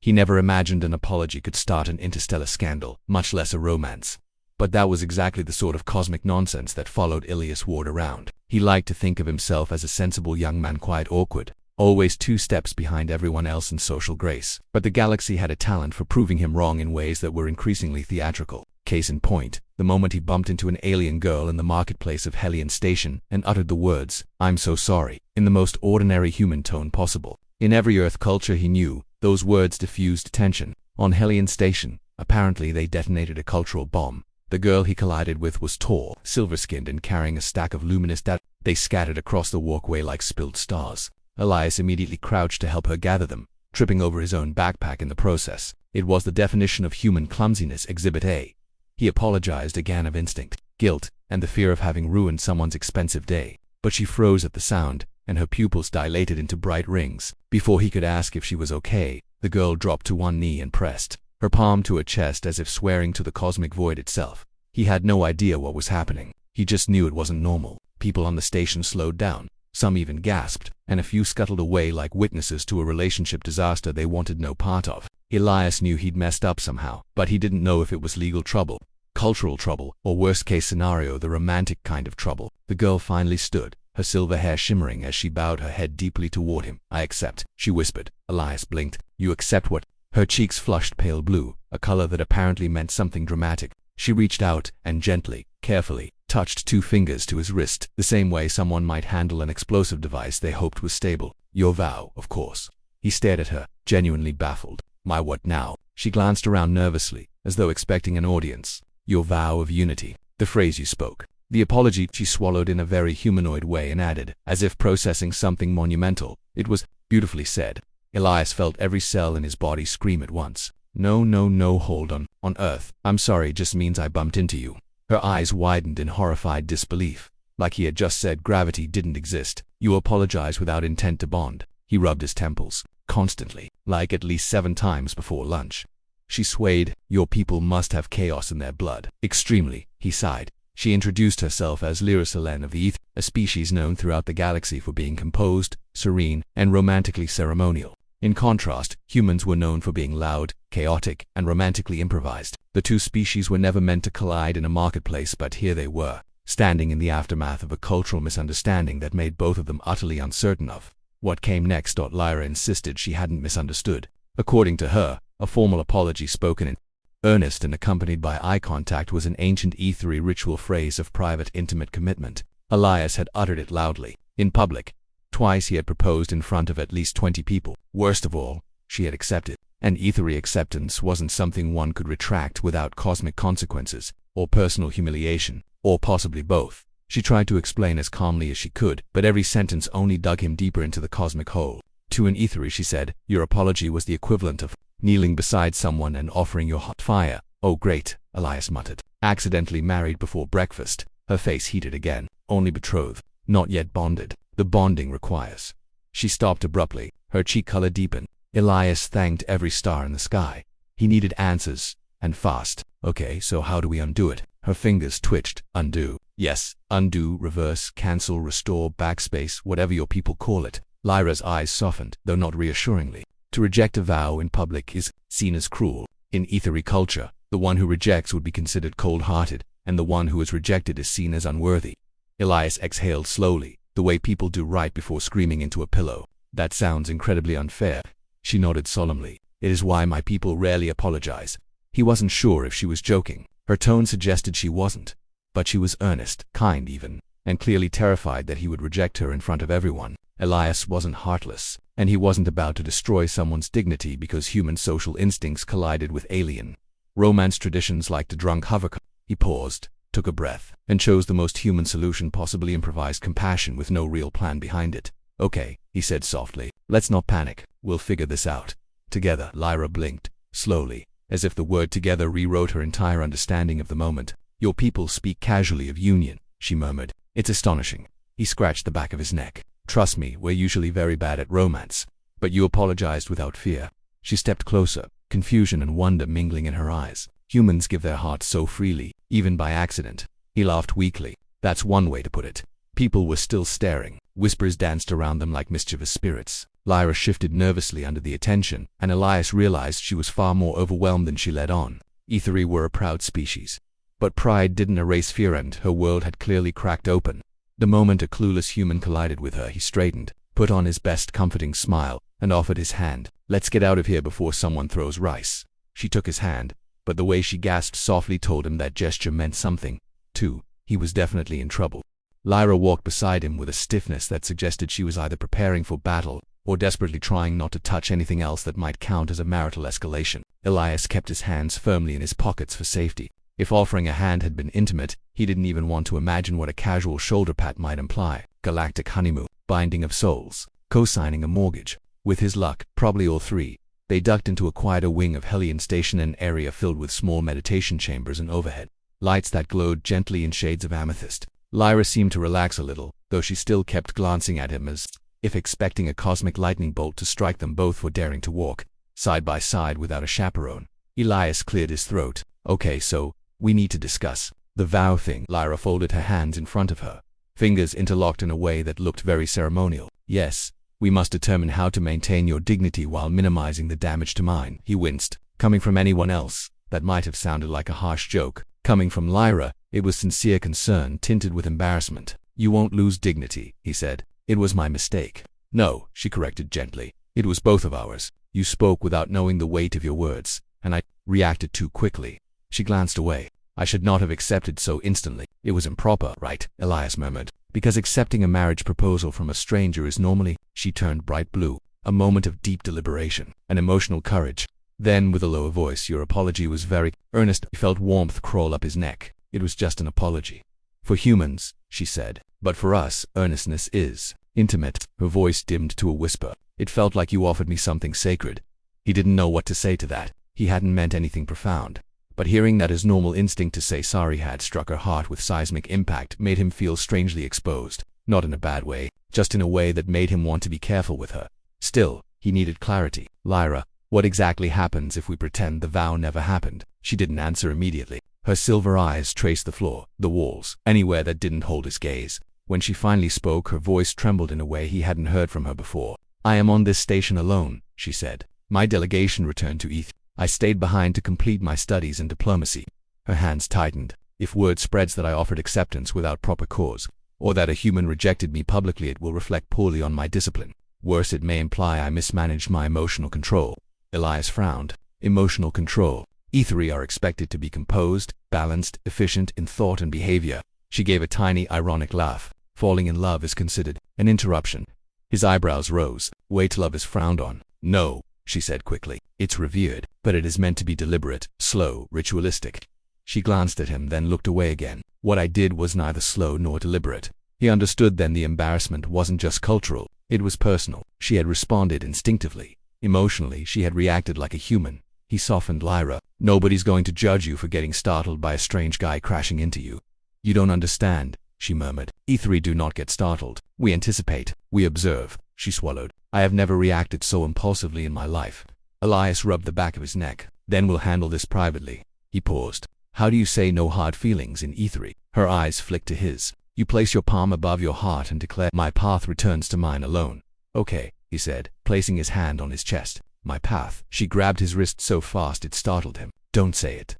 He never imagined an apology could start an interstellar scandal, much less a romance. But that was exactly the sort of cosmic nonsense that followed Ilias Ward around. He liked to think of himself as a sensible young man, quite awkward, always 2 steps behind everyone else in social grace. But the galaxy had a talent for proving him wrong in ways that were increasingly theatrical. Case in point, the moment he bumped into an alien girl in the marketplace of Hellion Station and uttered the words, "I'm so sorry," in the most ordinary human tone possible. In every Earth culture he knew, those words diffused tension. On Hellion Station, apparently they detonated a cultural bomb. The girl he collided with was tall, silver-skinned, and carrying a stack of luminous data. They scattered across the walkway like spilled stars. Elias immediately crouched to help her gather them, tripping over his own backpack in the process. It was the definition of human clumsiness, Exhibit A. He apologized again of instinct, guilt, and the fear of having ruined someone's expensive day. But she froze at the sound, and her pupils dilated into bright rings. Before he could ask if she was okay, the girl dropped to one knee and pressed her palm to her chest as if swearing to the cosmic void itself. He had no idea what was happening. He just knew it wasn't normal. People on the station slowed down. Some even gasped, and a few scuttled away like witnesses to a relationship disaster they wanted no part of. Elias knew he'd messed up somehow, but he didn't know if it was legal trouble, cultural trouble, or worst-case scenario, the romantic kind of trouble. The girl finally stood, her silver hair shimmering as she bowed her head deeply toward him. "I accept," she whispered. Elias blinked. "You accept what?" Her cheeks flushed pale blue, a color that apparently meant something dramatic. She reached out and gently, carefully, touched 2 fingers to his wrist, the same way someone might handle an explosive device they hoped was stable. "Your vow, of course." He stared at her, genuinely baffled. "My what now?" She glanced around nervously, as though expecting an audience. "Your vow of unity. The phrase you spoke." The apology she swallowed in a very humanoid way and added, as if processing something monumental, "It was beautifully said." Elias felt every cell in his body scream at once. No, hold on. On Earth, "I'm sorry" just means I bumped into you." Her eyes widened in horrified disbelief. Like he had just said gravity didn't exist. "You apologize without intent to bond." He rubbed his temples, constantly, like at least 7 times before lunch. She swayed. "Your people must have chaos in their blood." "Extremely," he sighed. She introduced herself as Lyra Selene of the Ether, a species known throughout the galaxy for being composed, serene, and romantically ceremonial. In contrast, humans were known for being loud, chaotic, and romantically improvised. The 2 species were never meant to collide in a marketplace, but here they were, standing in the aftermath of a cultural misunderstanding that made both of them utterly uncertain of what came next. Lyra insisted she hadn't misunderstood. According to her, a formal apology spoken in earnest and accompanied by eye contact was an ancient ethery ritual phrase of private, intimate commitment. Elias had uttered it loudly, in public. Twice he had proposed in front of at least 20 people. Worst of all, she had accepted. And ethery acceptance wasn't something one could retract without cosmic consequences, or personal humiliation, or possibly both. She tried to explain as calmly as she could, but every sentence only dug him deeper into the cosmic hole. To an ethery she said, "Your apology was the equivalent of kneeling beside someone and offering your hot fire." "Oh great," Elias muttered. "Accidentally married before breakfast." Her face heated again. "Only betrothed, not yet bonded. The bonding requires." She stopped abruptly, her cheek color deepened. Elias thanked every star in the sky. He needed answers, and fast. "Okay, so how do we undo it?" Her fingers twitched. "Undo? Yes, undo, reverse, cancel, restore, backspace, whatever your people call it." Lyra's eyes softened, though not reassuringly. To reject a vow in public is seen as cruel. In ethery culture, the one who rejects would be considered cold-hearted, and the one who is rejected is seen as unworthy. Elias exhaled slowly, the way people do right before screaming into a pillow. "That sounds incredibly unfair." She nodded solemnly. "It is why my people rarely apologize." He wasn't sure if she was joking. Her tone suggested she wasn't. But she was earnest, kind even, and clearly terrified that he would reject her in front of everyone. Elias wasn't heartless, and he wasn't about to destroy someone's dignity because human social instincts collided with alien romance traditions like the drunk hovercar. He paused, took a breath, and chose the most human solution possibly: improvised compassion with no real plan behind it. "Okay," he said softly. "Let's not panic. We'll figure this out together." Lyra blinked, slowly, as if the word together rewrote her entire understanding of the moment. "Your people speak casually of union," she murmured. "It's astonishing." He scratched the back of his neck. "Trust me, we're usually very bad at romance." "But you apologized without fear." She stepped closer, confusion and wonder mingling in her eyes. "Humans give their hearts so freely, even by accident." He laughed weakly. "That's one way to put it." People were still staring. Whispers danced around them like mischievous spirits. Lyra shifted nervously under the attention, and Elias realized she was far more overwhelmed than she let on. Aethery were a proud species. But pride didn't erase fear, and her world had clearly cracked open. The moment a clueless human collided with her, he straightened, put on his best comforting smile, and offered his hand. "Let's get out of here before someone throws rice." She took his hand, but the way she gasped softly told him that gesture meant something, too. He was definitely in trouble. Lyra walked beside him with a stiffness that suggested she was either preparing for battle or desperately trying not to touch anything else that might count as a marital escalation. Elias kept his hands firmly in his pockets for safety. If offering a hand had been intimate, he didn't even want to imagine what a casual shoulder pat might imply. Galactic honeymoon, binding of souls, co-signing a mortgage. With his luck, probably all three. They ducked into a quieter wing of Hellion Station, an area filled with small meditation chambers and overhead lights that glowed gently in shades of amethyst. Lyra seemed to relax a little, though she still kept glancing at him as if expecting a cosmic lightning bolt to strike them both for daring to walk side by side without a chaperone. Elias cleared his throat. "Okay, so we need to discuss the vow thing." Lyra folded her hands in front of her, fingers interlocked in a way that looked very ceremonial. "Yes, we must determine how to maintain your dignity while minimizing the damage to mine." He winced. Coming from anyone else, that might have sounded like a harsh joke. Coming from Lyra, it was sincere concern tinted with embarrassment. "You won't lose dignity," he said. "It was my mistake." "No," she corrected gently. "It was both of ours. You spoke without knowing the weight of your words, and I reacted too quickly." She glanced away. "I should not have accepted so instantly. It was improper, right?" Elias murmured. "Because accepting a marriage proposal from a stranger is normally—" She turned bright blue. A moment of deep deliberation, an emotional courage. Then, with a lower voice, "Your apology was very earnest." He felt warmth crawl up his neck. "It was just an apology. For humans," she said. "But for us, earnestness is intimate." Her voice dimmed to a whisper. "It felt like you offered me something sacred." He didn't know what to say to that. He hadn't meant anything profound. But hearing that his normal instinct to say sorry had struck her heart with seismic impact made him feel strangely exposed. Not in a bad way, just in a way that made him want to be careful with her. Still, he needed clarity. "Lyra, what exactly happens if we pretend the vow never happened?" She didn't answer immediately. Her silver eyes traced the floor, the walls, anywhere that didn't hold his gaze. When she finally spoke, her voice trembled in a way he hadn't heard from her before. "I am on this station alone," she said. "My delegation returned to Eth. I stayed behind to complete my studies in diplomacy." Her hands tightened. "If word spreads that I offered acceptance without proper cause, or that a human rejected me publicly, it will reflect poorly on my discipline. Worse, it may imply I mismanaged my emotional control." Elias frowned. "Emotional control. Aethery are expected to be composed, balanced, efficient in thought and behavior." She gave a tiny, ironic laugh. "Falling in love is considered an interruption." His eyebrows rose. "Wait, love is frowned on." "No," she said quickly. "It's revered, but it is meant to be deliberate, slow, ritualistic." She glanced at him, then looked away again. "What I did was neither slow nor deliberate." He understood then the embarrassment wasn't just cultural, it was personal. She had responded instinctively. Emotionally, she had reacted like a human. He softened. "Lyra, nobody's going to judge you for getting startled by a strange guy crashing into you." "You don't understand," she murmured. "Aethery do not get startled. We anticipate. We observe." She swallowed. "I have never reacted so impulsively in my life." Elias rubbed the back of his neck. "Then we'll handle this privately." He paused. "How do you say no hard feelings in Aethery?" Her eyes flicked to his. "You place your palm above your heart and declare, 'My path returns to mine alone.'" "Okay," he said, placing his hand on his chest. "My path." She grabbed his wrist so fast it startled him. "Don't say it."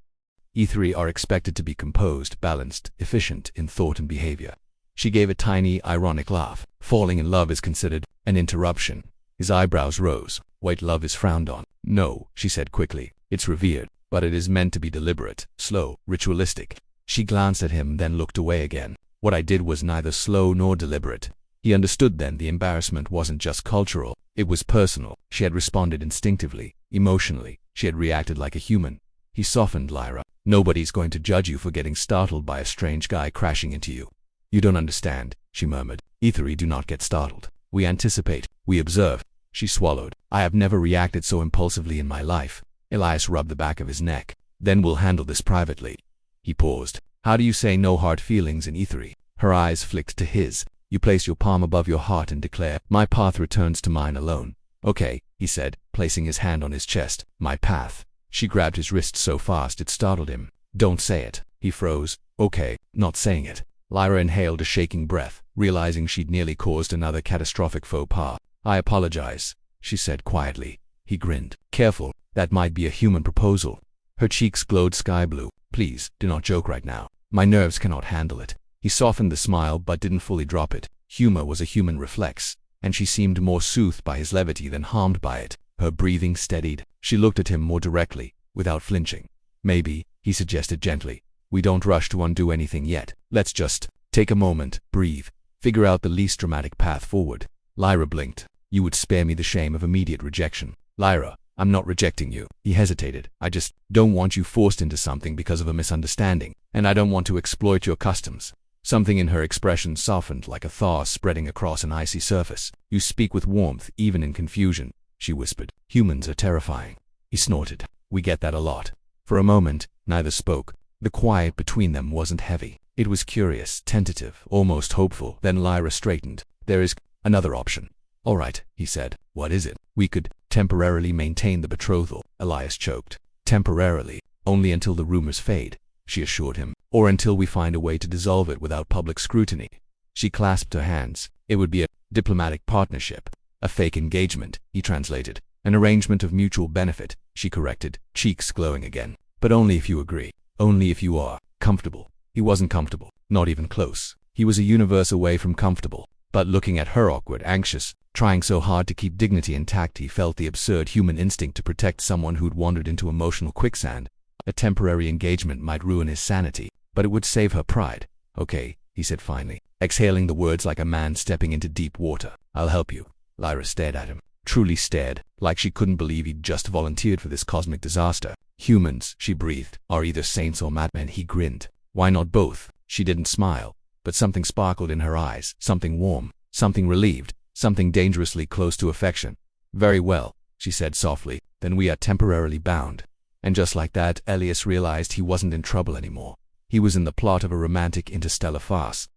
"Aethery are expected to be composed, balanced, efficient in thought and behavior." She gave a tiny, ironic laugh. "Falling in love is considered an interruption." His eyebrows rose. "White love is frowned on." "No," she said quickly. "It's revered, but it is meant to be deliberate, slow, ritualistic." She glanced at him, then looked away again. "What I did was neither slow nor deliberate." He understood then the embarrassment wasn't just cultural, it was personal. She had responded instinctively, emotionally. She had reacted like a human. He softened. "Lyra, nobody's going to judge you for getting startled by a strange guy crashing into you." "You don't understand," she murmured. "Aethery do not get startled. We anticipate. We observe." She swallowed. "I have never reacted so impulsively in my life." Elias rubbed the back of his neck. "Then we'll handle this privately." He paused. "How do you say no hard feelings in Aethery?" Her eyes flicked to his. "You place your palm above your heart and declare, 'My path returns to mine alone.'" "Okay," he said, placing his hand on his chest. "My path." She grabbed his wrist so fast it startled him. "Don't say it." He froze. "Okay, not saying it." Lyra inhaled a shaking breath, realizing she'd nearly caused another catastrophic faux pas. I apologize, she said quietly. He grinned. Careful, that might be a human proposal. Her cheeks glowed sky blue. Please, do not joke right now. My nerves cannot handle it. He softened the smile but didn't fully drop it. Humor was a human reflex, and she seemed more soothed by his levity than harmed by it. Her breathing steadied. She looked at him more directly, without flinching. Maybe, he suggested gently, we don't rush to undo anything yet. Let's just take a moment, breathe, figure out the least dramatic path forward. Lyra blinked. You would spare me the shame of immediate rejection. Lyra, I'm not rejecting you. He hesitated. I just don't want you forced into something because of a misunderstanding, and I don't want to exploit your customs. Something in her expression softened like a thaw spreading across an icy surface. You speak with warmth even in confusion, she whispered. Humans are terrifying. He snorted. We get that a lot. For a moment, neither spoke. The quiet between them wasn't heavy. It was curious, tentative, almost hopeful. Then Lyra straightened. There is another option. All right, he said. What is it? We could temporarily maintain the betrothal. Elias choked. Temporarily. Only until the rumors fade, she assured him. Or until we find a way to dissolve it without public scrutiny. She clasped her hands. It would be a diplomatic partnership. A fake engagement, he translated. An arrangement of mutual benefit, she corrected, cheeks glowing again. But only if you agree. Only if you are comfortable. He wasn't comfortable. Not even close. He was a universe away from comfortable. But looking at her awkward, anxious, trying so hard to keep dignity intact, he felt the absurd human instinct to protect someone who'd wandered into emotional quicksand. A temporary engagement might ruin his sanity, but it would save her pride. Okay, he said finally, exhaling the words like a man stepping into deep water. I'll help you. Lyra stared at him. Truly stared, like she couldn't believe he'd just volunteered for this cosmic disaster. Humans, she breathed, are either saints or madmen. He grinned. Why not both? She didn't smile, but something sparkled in her eyes, something warm, something relieved, something dangerously close to affection. Very well, she said softly, then we are temporarily bound. And just like that, Elias realized he wasn't in trouble anymore. He was in the plot of a romantic interstellar farce.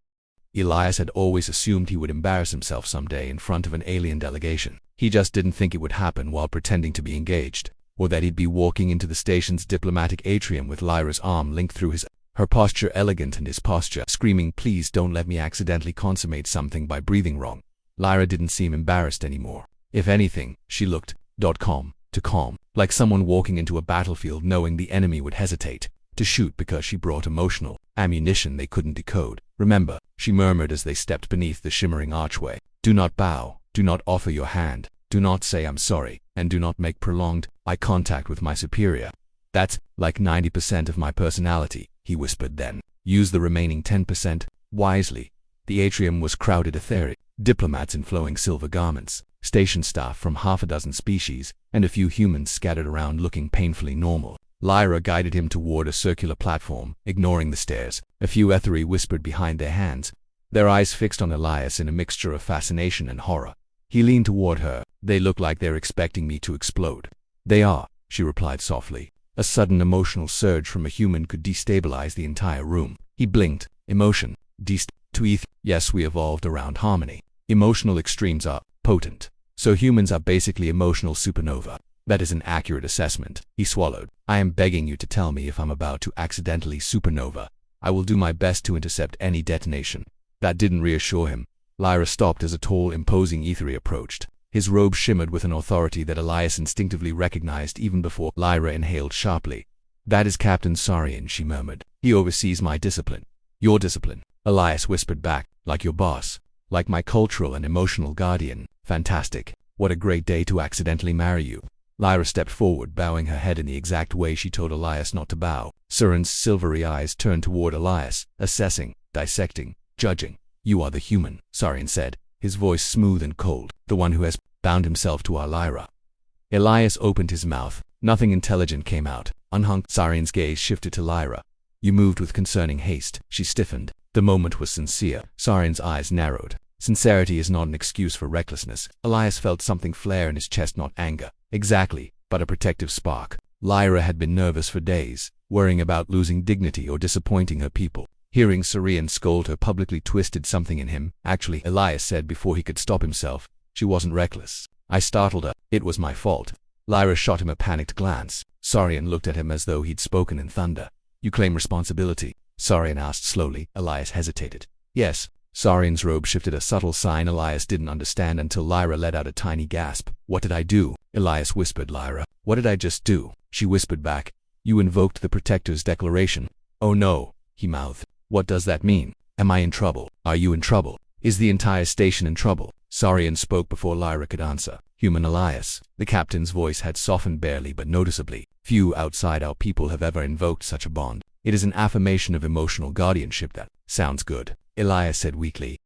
Elias had always assumed he would embarrass himself someday in front of an alien delegation. He just didn't think it would happen while pretending to be engaged, or that he'd be walking into the station's diplomatic atrium with Lyra's arm linked through his, her posture elegant and his posture screaming, please don't let me accidentally consummate something by breathing wrong. Lyra didn't seem embarrassed anymore. If anything, she looked calm, like someone walking into a battlefield knowing the enemy would hesitate to shoot because she brought emotional ammunition they couldn't decode. Remember, she murmured as they stepped beneath the shimmering archway. Do not bow, do not offer your hand, do not say I'm sorry, and do not make prolonged eye contact with my superior. That's like 90% of my personality, he whispered then. Use the remaining 10% wisely. The atrium was crowded etheric, diplomats in flowing silver garments, station staff from half a dozen species, and a few humans scattered around looking painfully normal. Lyra guided him toward a circular platform, ignoring the stairs. A few Etheri whispered behind their hands, their eyes fixed on Elias in a mixture of fascination and horror. He leaned toward her. They look like they're expecting me to explode. They are, she replied softly. A sudden emotional surge from a human could destabilize the entire room. He blinked. Emotion. Yes, we evolved around harmony. Emotional extremes are potent. So humans are basically emotional supernova. That is an accurate assessment. He swallowed. I am begging you to tell me if I'm about to accidentally supernova. I will do my best to intercept any detonation. That didn't reassure him. Lyra stopped as a tall, imposing Etheri approached. His robe shimmered with an authority that Elias instinctively recognized even before. Lyra inhaled sharply. That is Captain Sarian, she murmured. He oversees my discipline. Your discipline, Elias whispered back. Like your boss. Like my cultural and emotional guardian. Fantastic. What a great day to accidentally marry you. Lyra stepped forward, bowing her head in the exact way she told Elias not to bow. Saren's silvery eyes turned toward Elias, assessing, dissecting, judging. You are the human, Sarian said, his voice smooth and cold, the one who has bound himself to our Lyra. Elias opened his mouth. Nothing intelligent came out. Unhung. Sarian's gaze shifted to Lyra. You moved with concerning haste. She stiffened. The moment was sincere. Sarian's eyes narrowed. Sincerity is not an excuse for recklessness. Elias felt something flare in his chest, not anger. Exactly, but a protective spark. Lyra had been nervous for days, worrying about losing dignity or disappointing her people. Hearing Sarian scold her publicly twisted something in him. Actually, Elias said before he could stop himself, she wasn't reckless. I startled her. It was my fault. Lyra shot him a panicked glance. Sarian looked at him as though he'd spoken in thunder. You claim responsibility? Sarian asked slowly. Elias hesitated. Yes, Sarian's robe shifted, a subtle sign Elias didn't understand until Lyra let out a tiny gasp. What did I do? Elias whispered. Lyra, what did I just do? She whispered back. You invoked the Protector's declaration. Oh no, he mouthed. What does that mean? Am I in trouble? Are you in trouble? Is the entire station in trouble? Sarian spoke before Lyra could answer. Human Elias. The captain's voice had softened barely but noticeably. Few outside our people have ever invoked such a bond. It is an affirmation of emotional guardianship that sounds good, Elias said weakly.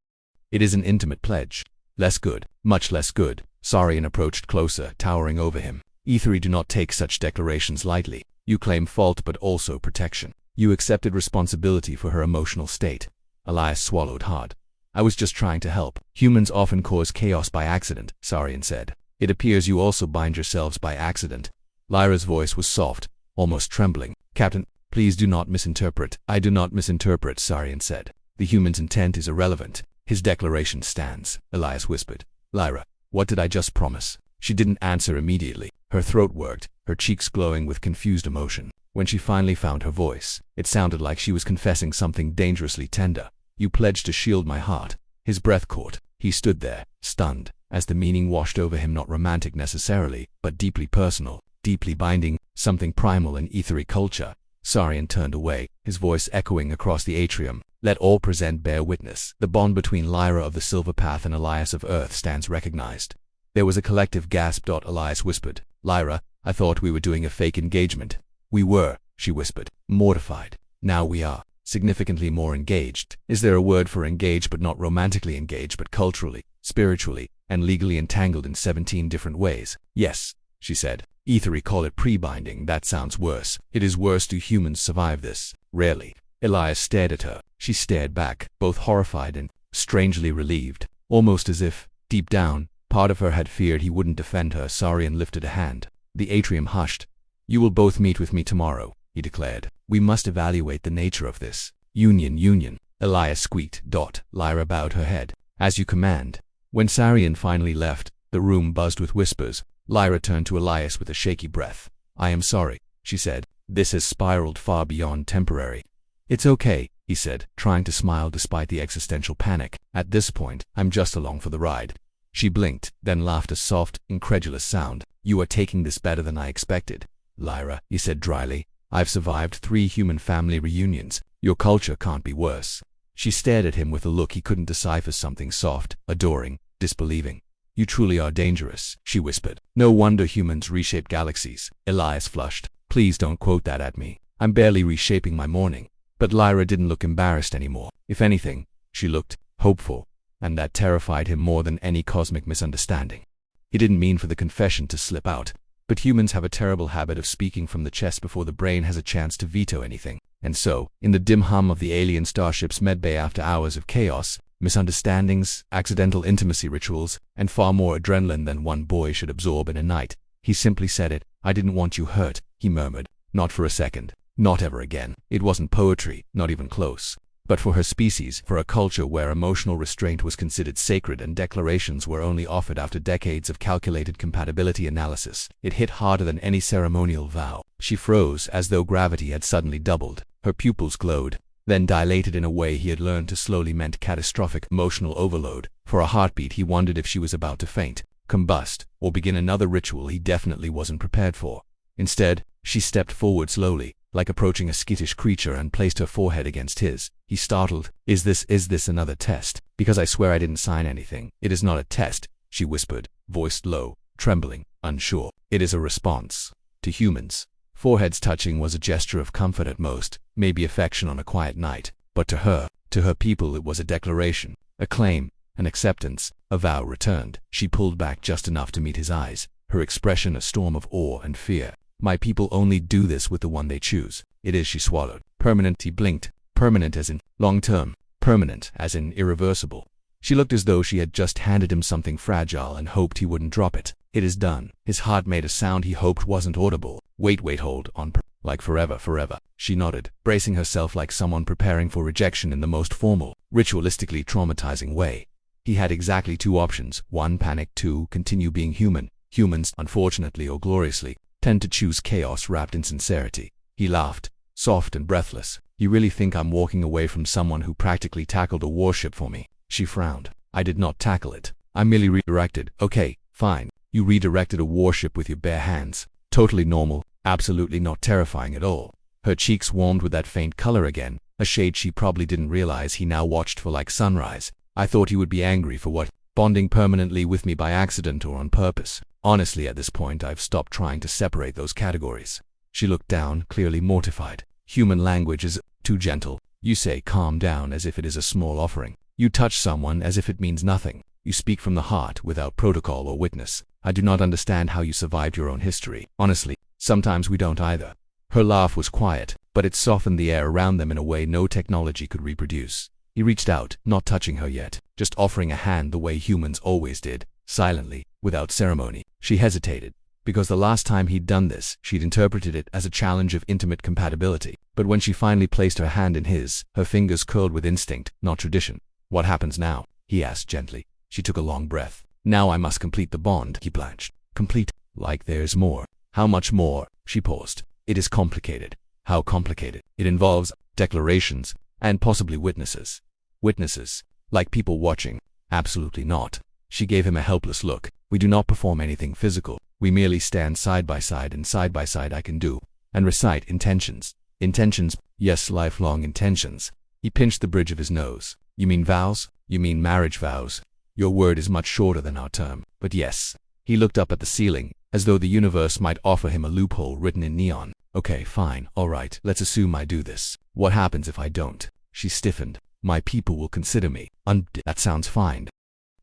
It is an intimate pledge. Less good, much less good. Sarian approached closer, towering over him. Etheri do not take such declarations lightly. You claim fault but also protection. You accepted responsibility for her emotional state. Elias swallowed hard. I was just trying to help. Humans often cause chaos by accident, Sarian said. It appears you also bind yourselves by accident. Lyra's voice was soft, almost trembling. Captain, please do not misinterpret. I do not misinterpret, Sarian said. The human's intent is irrelevant. His declaration stands, Elias whispered. Lyra, what did I just promise? She didn't answer immediately. Her throat worked, her cheeks glowing with confused emotion. When she finally found her voice, it sounded like she was confessing something dangerously tender. You pledged to shield my heart. His breath caught. He stood there, stunned, as the meaning washed over him, not romantic necessarily, but deeply personal, deeply binding, something primal in Etheri culture. Sarian turned away, his voice echoing across the atrium. Let all present bear witness. The bond between Lyra of the Silver Path and Elias of Earth stands recognized. There was a collective gasp. Elias whispered. Lyra, I thought we were doing a fake engagement. We were, she whispered, mortified. Now we are. Significantly more engaged. Is there a word for engaged but not romantically engaged but culturally, spiritually, and legally entangled in 17 different ways? Yes, she said. Etheri call it pre-binding. That sounds worse. It is worse. Do humans survive this? Rarely. Elias stared at her. She stared back, both horrified and strangely relieved, almost as if, deep down, part of her had feared he wouldn't defend her. Sarian lifted a hand. The atrium hushed. You will both meet with me tomorrow, he declared. We must evaluate the nature of this union. Elias squeaked. Lyra bowed her head. As you command. When Sarian finally left, the room buzzed with whispers. Lyra turned to Elias with a shaky breath. I am sorry, she said. This has spiraled far beyond temporary. It's okay, he said, trying to smile despite the existential panic. At this point, I'm just along for the ride. She blinked, then laughed, a soft, incredulous sound. You are taking this better than I expected. Lyra, he said dryly. I've survived 3 human family reunions. Your culture can't be worse. She stared at him with a look he couldn't decipher, something soft, adoring, disbelieving. You truly are dangerous, she whispered. No wonder humans reshape galaxies. Elias flushed. Please don't quote that at me. I'm barely reshaping my morning. But Lyra didn't look embarrassed anymore. If anything, she looked hopeful, and that terrified him more than any cosmic misunderstanding. He didn't mean for the confession to slip out. But humans have a terrible habit of speaking from the chest before the brain has a chance to veto anything. And so, in the dim hum of the alien starship's medbay after hours of chaos, misunderstandings, accidental intimacy rituals, and far more adrenaline than one boy should absorb in a night, he simply said it. I didn't want you hurt, he murmured. Not for a second. Not ever again. It wasn't poetry, not even close. But for her species, for a culture where emotional restraint was considered sacred and declarations were only offered after decades of calculated compatibility analysis, it hit harder than any ceremonial vow. She froze as though gravity had suddenly doubled. Her pupils glowed, then dilated in a way he had learned to slowly meant catastrophic emotional overload. For a heartbeat he wondered if she was about to faint, combust, or begin another ritual he definitely wasn't prepared for. Instead, she stepped forward slowly, like approaching a skittish creature, and placed her forehead against his. He startled. Is this another test? Because I swear I didn't sign anything. It is not a test, she whispered, voiced low, trembling, unsure. It is a response. To humans, foreheads touching was a gesture of comfort at most, maybe affection on a quiet night. But to her people, it was a declaration, a claim, an acceptance, a vow returned. She pulled back just enough to meet his eyes, her expression a storm of awe and fear. My people only do this with the one they choose. It is, she swallowed. Permanent, he blinked. Permanent as in long-term. Permanent as in irreversible. She looked as though she had just handed him something fragile and hoped he wouldn't drop it. It is done. His heart made a sound he hoped wasn't audible. Wait, hold on. Like forever. She nodded, bracing herself like someone preparing for rejection in the most formal, ritualistically traumatizing way. He had exactly 2 options. 1, panic. 2, continue being human. Humans, unfortunately or gloriously, tend to choose chaos wrapped in sincerity. He laughed, soft and breathless. You really think I'm walking away from someone who practically tackled a warship for me? She frowned. I did not tackle it. I merely redirected. Okay, fine. You redirected a warship with your bare hands. Totally normal, absolutely not terrifying at all. Her cheeks warmed with that faint color again, a shade she probably didn't realize he now watched for like sunrise. I thought you would be angry for what? Bonding permanently with me by accident or on purpose. Honestly, at this point, I've stopped trying to separate those categories. She looked down, clearly mortified. Human language is too gentle. You say calm down as if it is a small offering. You touch someone as if it means nothing. You speak from the heart without protocol or witness. I do not understand how you survived your own history. Honestly, sometimes we don't either. Her laugh was quiet, but it softened the air around them in a way no technology could reproduce. He reached out, not touching her yet, just offering a hand the way humans always did, silently, without ceremony. She hesitated, because the last time he'd done this, she'd interpreted it as a challenge of intimate compatibility. But when she finally placed her hand in his, her fingers curled with instinct, not tradition. What happens now? He asked gently. She took a long breath. Now I must complete the bond, he blanched. Complete? Like there's more. How much more? She paused. It is complicated. How complicated? It involves declarations and possibly witnesses. Witnesses? Like people watching? Absolutely not. She gave him a helpless look. We do not perform anything physical. We merely stand side by side, and side by side I can do and recite intentions. Intentions? Yes, lifelong intentions. He pinched the bridge of his nose. You mean vows? You mean marriage vows? Your word is much shorter than our term, but yes. He looked up at the ceiling, as though the universe might offer him a loophole written in neon. Okay, fine, all right, let's assume I do this. What happens if I don't? She stiffened. My people will consider me. That sounds fine.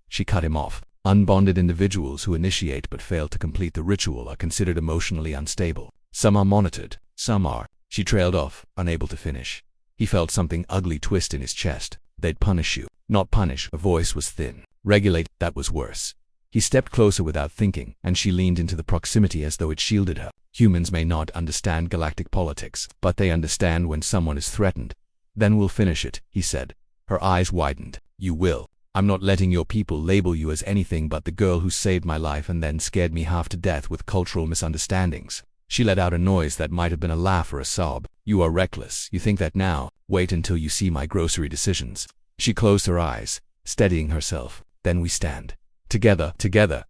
She cut him off. Unbonded individuals who initiate but fail to complete the ritual are considered emotionally unstable. Some are monitored, some are. She trailed off, unable to finish. He felt something ugly twist in his chest. They'd punish you. Not punish. Her voice was thin. Regulate. That was worse. He stepped closer without thinking, and she leaned into the proximity as though it shielded her. Humans may not understand galactic politics, but they understand when someone is threatened. Then we'll finish it, he said. Her eyes widened. You will. I'm not letting your people label you as anything but the girl who saved my life and then scared me half to death with cultural misunderstandings. She let out a noise that might have been a laugh or a sob. You are reckless. You think that now. Wait until you see my grocery decisions. She closed her eyes, steadying herself. Then we stand. Together,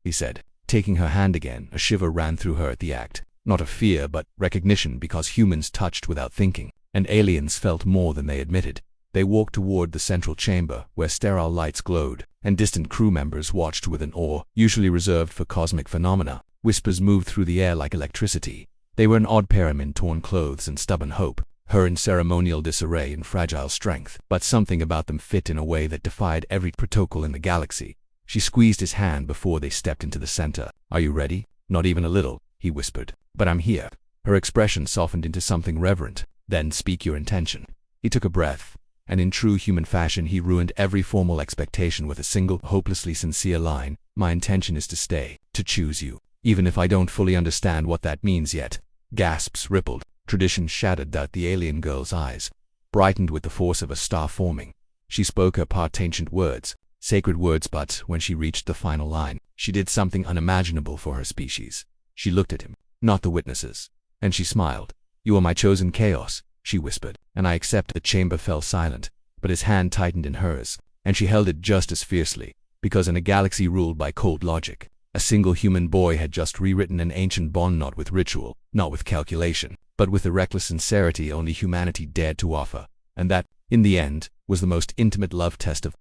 he said, taking her hand again. A shiver ran through her at the act. Not of fear, but recognition, because humans touched without thinking, and aliens felt more than they admitted. They walked toward the central chamber, where sterile lights glowed, and distant crew members watched with an awe, usually reserved for cosmic phenomena. Whispers moved through the air like electricity. They were an odd pair in torn clothes and stubborn hope, her in ceremonial disarray and fragile strength, but something about them fit in a way that defied every protocol in the galaxy. She squeezed his hand before they stepped into the center. Are you ready? Not even a little, he whispered. But I'm here. Her expression softened into something reverent. Then speak your intention. He took a breath, and in true human fashion he ruined every formal expectation with a single, hopelessly sincere line. My intention is to stay, to choose you, even if I don't fully understand what that means yet. Gasps rippled. Tradition shattered. The alien girl's eyes brightened with the force of a star forming. She spoke her part ancient words, sacred words, but when she reached the final line, she did something unimaginable for her species. She looked at him, not the witnesses, and she smiled. You are my chosen chaos, she whispered, and I accept. The chamber fell silent, but his hand tightened in hers, and she held it just as fiercely, because in a galaxy ruled by cold logic, a single human boy had just rewritten an ancient bond, not with ritual, not with calculation, but with the reckless sincerity only humanity dared to offer, and that, in the end, was the most intimate love test of